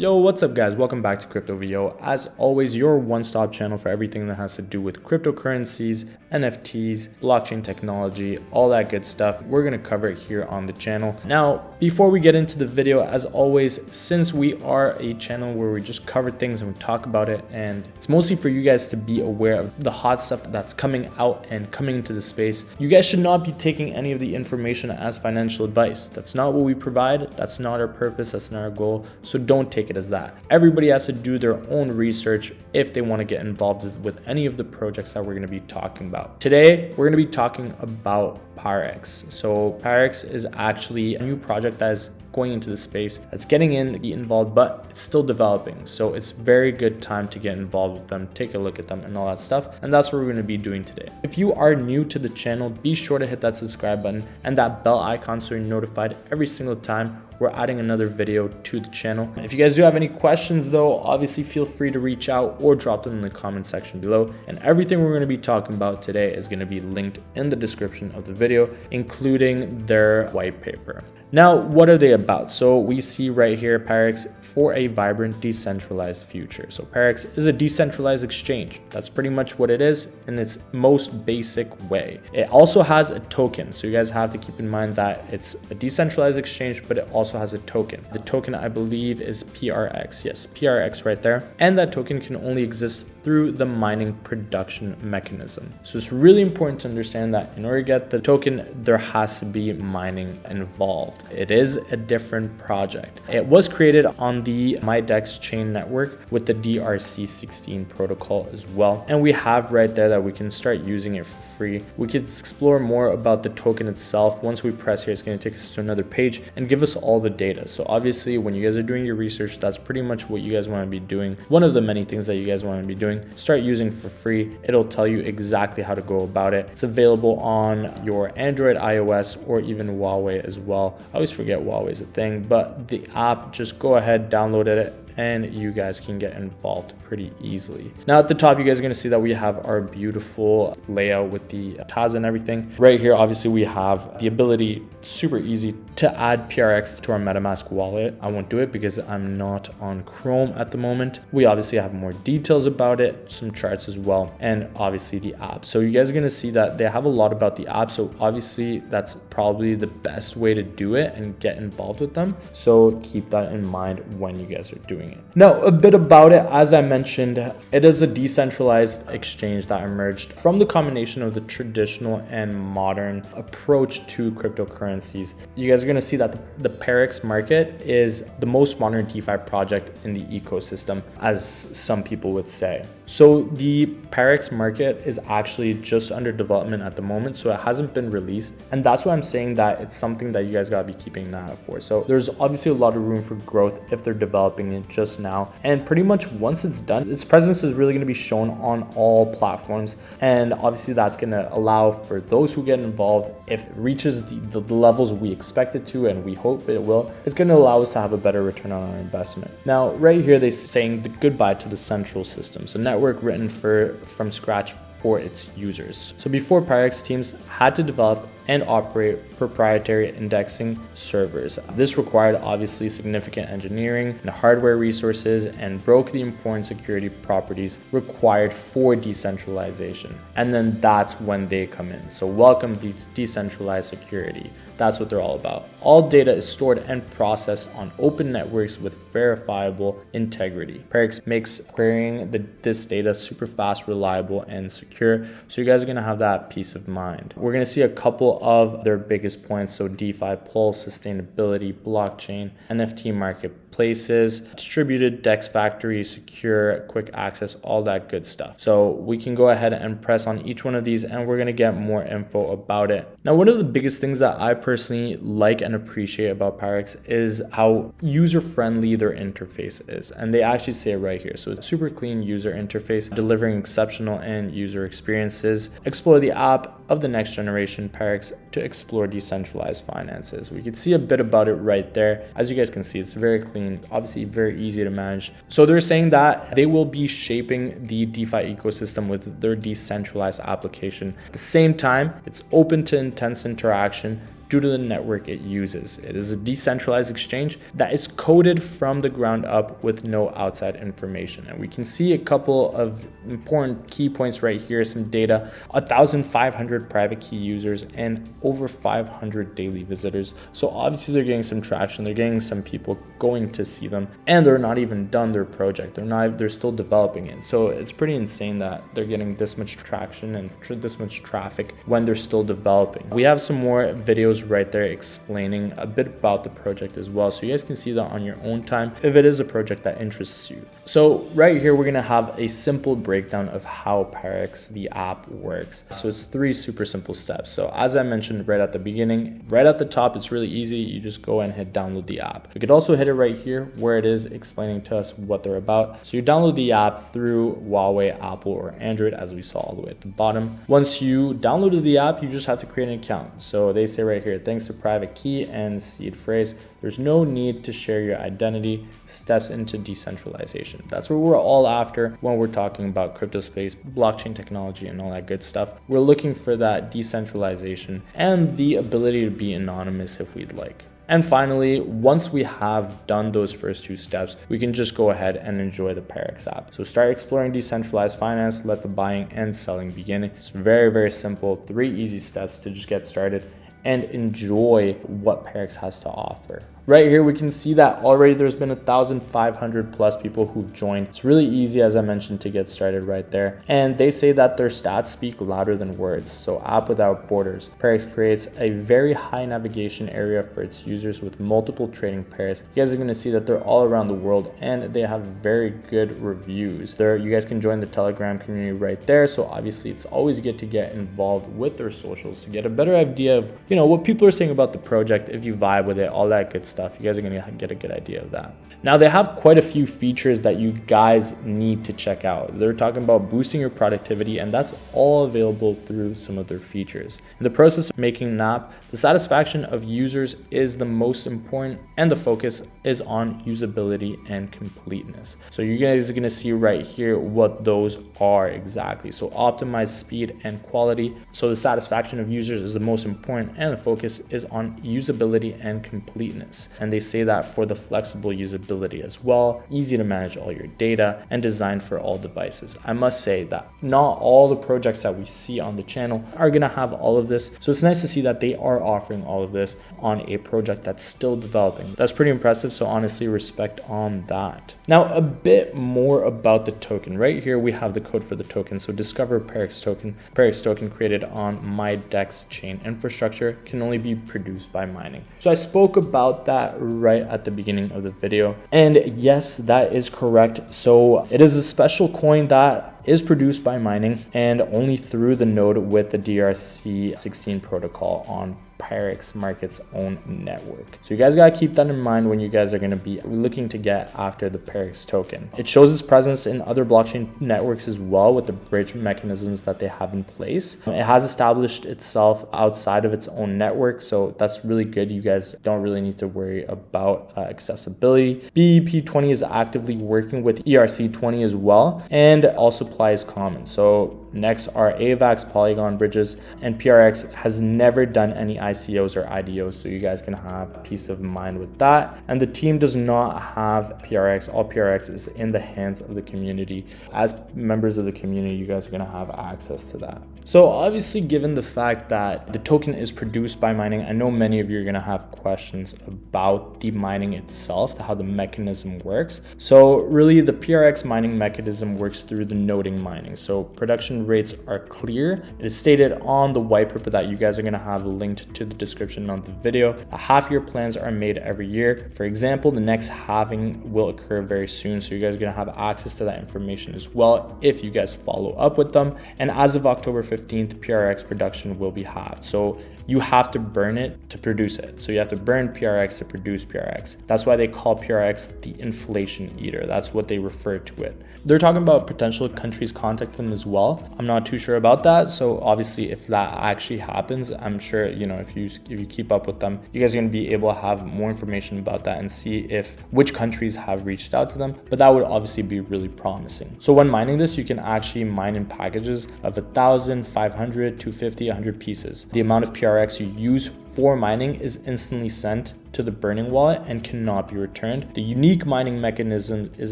Yo, what's up guys? Welcome back to Crypto VO. As always, your one-stop channel for everything that has to do with cryptocurrencies, NFTs, blockchain technology, all that good stuff. We're going to cover it here on the channel. Now, before we get into the video, as always, since we are a channel where we just cover things and we talk about it, and it's mostly for you guys to be aware of the hot stuff that's coming out and coming into the space, you guys should not be taking any of the information as financial advice. That's not what we provide. That's not our purpose. That's not our goal. So don't take it as that. Everybody has to do their own research if they want to get involved with any of the projects that we're going to be talking about. Today, we're going to be talking about Parex. So Parex is actually a new project that is going into the space that's getting involved, but it's still developing. So it's very good time to get involved with them, take a look at them and all that stuff. And that's what we're going to be doing today. If you are new to the channel, be sure to hit that subscribe button and that bell icon so you're notified every single time we're adding another video to the channel. If you guys do have any questions though, obviously feel free to reach out or drop them in the comment section below. And everything we're going to be talking about today is going to be linked in the description of the video, including their white paper. Now, what are they about? So we see right here, Parex for a vibrant decentralized future. So Parex is a decentralized exchange. That's pretty much what it is in its most basic way. It also has a token. So you guys have to keep in mind that it's a decentralized exchange, but it also has a token. The token, I believe, is PRX. Yes, PRX right there. And that token can only exist through the mining production mechanism. So it's really important to understand that in order to get the token, there has to be mining involved. It is a different project. It was created on the MyDex chain network with the DRC16 protocol as well. And we have right there that we can start using it for free. We could explore more about the token itself. Once we press here, it's going to take us to another page and give us all the data. So obviously when you guys are doing your research, that's pretty much what you guys want to be doing. One of the many things that you guys want to be doing, start using for free. It'll tell you exactly how to go about it. It's available on your Android, iOS, or even Huawei as well. I always forget Huawei is a thing, but the app, just go ahead, download it, and you guys can get involved pretty easily. Now at the top, you guys are going to see that we have our beautiful layout with the tabs and everything. Right here, obviously we have the ability, super easy, to add PRX to our MetaMask wallet. I won't do it because I'm not on Chrome at the moment. We obviously have more details about it, some charts as well, and obviously the app. So you guys are going to see that they have a lot about the app. So obviously that's probably the best way to do it and get involved with them. So keep that in mind when you guys are doing it. Now, a bit about it, as I mentioned, it is a decentralized exchange that emerged from the combination of the traditional and modern approach to cryptocurrencies. You guys are going to see that the Parex market is the most modern DeFi project in the ecosystem, as some people would say. So the Parex market is actually just under development at the moment, so it hasn't been released. And that's why I'm saying that it's something that you guys gotta be keeping an eye out for. So there's obviously a lot of room for growth if they're developing it just now. And pretty much once it's done, its presence is really gonna be shown on all platforms. And obviously that's gonna allow for those who get involved, if it reaches the levels we expect it to, and we hope it will, it's gonna allow us to have a better return on our investment. Now, right here, they're saying the goodbye to the central system. So network written from scratch for its users. So before, Pyrex teams had to develop and operate proprietary indexing servers. This required obviously significant engineering and hardware resources and broke the important security properties required for decentralization. And then that's when they come in. So welcome to decentralized security. That's what they're all about. All data is stored and processed on open networks with verifiable integrity. Parex makes querying this data super fast, reliable, and secure. So you guys are gonna have that peace of mind. We're gonna see a couple of their biggest points. So DeFi, Pulse, sustainability, blockchain, NFT marketplaces, distributed DEX factory, secure, quick access, all that good stuff. So we can go ahead and press on each one of these and we're gonna get more info about it. Now, one of the biggest things that I personally like and appreciate about Parex is how user-friendly their interface is. And they actually say it right here. So it's a super clean user interface, delivering exceptional end user experiences. Explore the app of the next generation Parex to explore decentralized finances. We can see a bit about it right there. As you guys can see, it's very clean, obviously very easy to manage. So they're saying that they will be shaping the DeFi ecosystem with their decentralized application. At the same time, it's open to intense interaction, due to the network it uses. It is a decentralized exchange that is coded from the ground up with no outside information. And we can see a couple of important key points right here, some data: 1,500 private key users and over 500 daily visitors. So obviously they're getting some traction, they're getting some people going to see them, and they're not even done their project. They're still developing it. So it's pretty insane that they're getting this much traction and this much traffic when they're still developing. We have some more videos right there explaining a bit about the project as well, so you guys can see that on your own time if it is a project that interests you. So right here we're gonna have a simple breakdown of how Parex, the app, works. So it's 3 super simple steps. So as I mentioned right at the beginning, right at the top, it's really easy. You just go and hit download the app. We could also hit it right here where it is explaining to us what they're about. So you download the app through Huawei, Apple, or Android, as we saw all the way at the bottom. Once you downloaded the app, you just have to create an account. So they say right here, thanks to private key and seed phrase, there's no need to share your identity. Steps into decentralization. That's what we're all after when we're talking about crypto space, blockchain technology, and all that good stuff. We're looking for that decentralization and the ability to be anonymous if we'd like. And finally, once we have done those first 2 steps, we can just go ahead and enjoy the Parex app. So start exploring decentralized finance, let the buying and selling begin. It's very, very simple. 3 easy steps to just get started and enjoy what Parex has to offer. Right here, we can see that already there's been 1,500 plus people who've joined. It's really easy, as I mentioned, to get started right there. And they say that their stats speak louder than words. So app without borders. Parex creates a very high navigation area for its users with multiple trading pairs. You guys are gonna see that they're all around the world and they have very good reviews. You guys can join the Telegram community right there. So obviously it's always good to get involved with their socials to get a better idea of, what people are saying about the project. If you vibe with it, all that good stuff, you guys are going to get a good idea of that. Now they have quite a few features that you guys need to check out. They're talking about boosting your productivity, and that's all available through some of their features. In the process of making an app, the satisfaction of users is the most important, and the focus is on usability and completeness. So you guys are going to see right here what those are exactly. So optimize speed and quality. So the satisfaction of users is the most important, and the focus is on usability and completeness. And they say that for the flexible usability as well, easy to manage all your data, and designed for all devices. I must say that not all the projects that we see on the channel are going to have all of this. So it's nice to see that they are offering all of this on a project that's still developing. That's pretty impressive. So honestly, respect on that. Now, a bit more about the token. Right here, we have the code for the token. So discover Parex token. Parex token created on MyDex chain infrastructure can only be produced by mining. So I spoke about that right at the beginning of the video. And yes, that is correct. So it is a special coin that is produced by mining and only through the node with the DRC16 protocol on Pyrex market's own network. So you guys got to keep that in mind when you guys are going to be looking to get after the Parex token. It shows its presence in other blockchain networks as well with the bridge mechanisms that they have in place. It has established itself outside of its own network, so that's really good. You guys don't really need to worry about accessibility. BEP20 is actively working with ERC20 as well, and all supply is common. So next are AVAX, Polygon bridges, and PRX has never done any ICOs or IDOs, so you guys can have peace of mind with that. And the team does not have PRX. All PRX is in the hands of the community. As members of the community, you guys are going to have access to that. So obviously, given the fact that the token is produced by mining, I know many of you are going to have questions about the mining itself, how the mechanism works. So really, the PRX mining mechanism works through the noding mining. So production rates are clear. It is stated on the white paper that you guys are going to have linked to the description of the video. The half-year plans are made every year. For example, the next halving will occur very soon, so you guys are going to have access to that information as well if you guys follow up with them. And as of October 15th, PRX production will be halved. So you have to burn it to produce it. So you have to burn PRX to produce PRX. That's why they call PRX the inflation eater. That's what they refer to it. They're talking about potential countries contact them as well. I'm not too sure about that. So obviously, if that actually happens, I'm sure, if you keep up with them, you guys are going to be able to have more information about that and see which countries have reached out to them. But that would obviously be really promising. So when mining this, you can actually mine in packages of 1,000, 500, 250, 100 pieces. The amount of PRX you use for mining is instantly sent to the burning wallet and cannot be returned. The unique mining mechanism is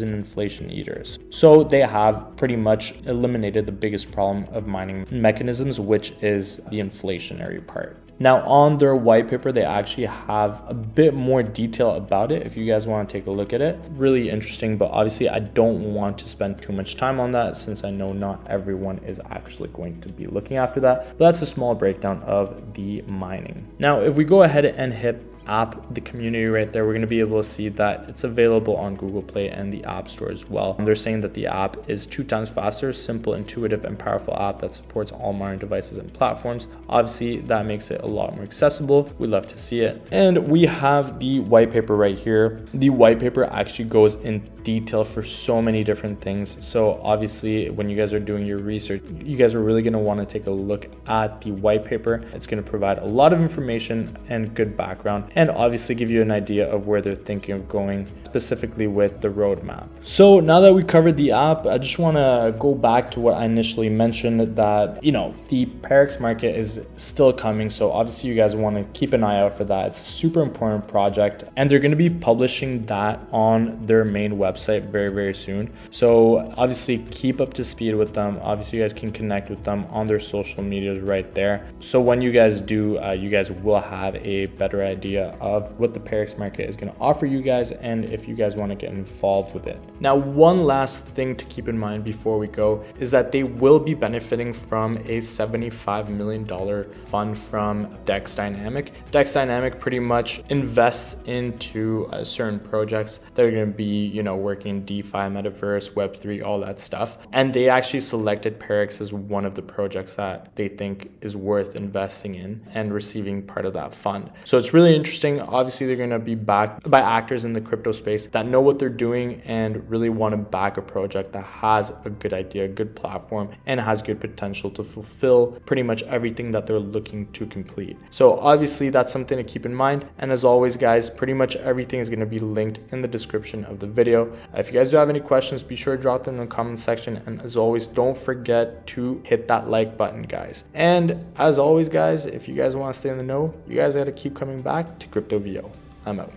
an inflation eater. So they have pretty much eliminated the biggest problem of mining mechanisms, which is the inflationary part. Now on their white paper, they actually have a bit more detail about it if you guys want to take a look at it. Really interesting, but obviously I don't want to spend too much time on that since I know not everyone is actually going to be looking after that. But that's a small breakdown of the mining. Now, if we go ahead and hit app, the community right there, we're going to be able to see that it's available on Google Play and the App Store as well. And they're saying that the app is 2 times faster, simple, intuitive, and powerful app that supports all modern devices and platforms. Obviously, that makes it a lot more accessible. We love to see it. And we have the white paper right here. The white paper actually goes in detail for so many different things. So obviously, when you guys are doing your research, you guys are really going to want to take a look at the white paper. It's going to provide a lot of information and good background, and obviously give you an idea of where they're thinking of going specifically with the roadmap. So now that we covered the app, I just want to go back to what I initially mentioned, that, you know, the Parex market is still coming. So obviously you guys want to keep an eye out for that. It's a super important project, and they're going to be publishing that on their main website very, very soon. So obviously keep up to speed with them. Obviously you guys can connect with them on their social medias right there. So when you guys do, you guys will have a better idea of what the Parex market is going to offer you guys, and if you guys want to get involved with it. Now, one last thing to keep in mind before we go is that they will be benefiting from a $75 million fund from Dex Dynamic. Dex Dynamic pretty much invests into certain projects that are going to be, you know, working DeFi, Metaverse, Web3, all that stuff. And they actually selected Parex as one of the projects that they think is worth investing in and receiving part of that fund. So it's really interesting. Obviously, they're going to be backed by actors in the crypto space that know what they're doing and really want to back a project that has a good idea, a good platform, and has good potential to fulfill pretty much everything that they're looking to complete. So obviously, that's something to keep in mind. And as always, guys, pretty much everything is going to be linked in the description of the video. If you guys do have any questions, be sure to drop them in the comment section. And as always, don't forget to hit that like button, guys. And as always, guys, if you guys want to stay in the know, you guys got to keep coming back to Crypto VO. I'm out.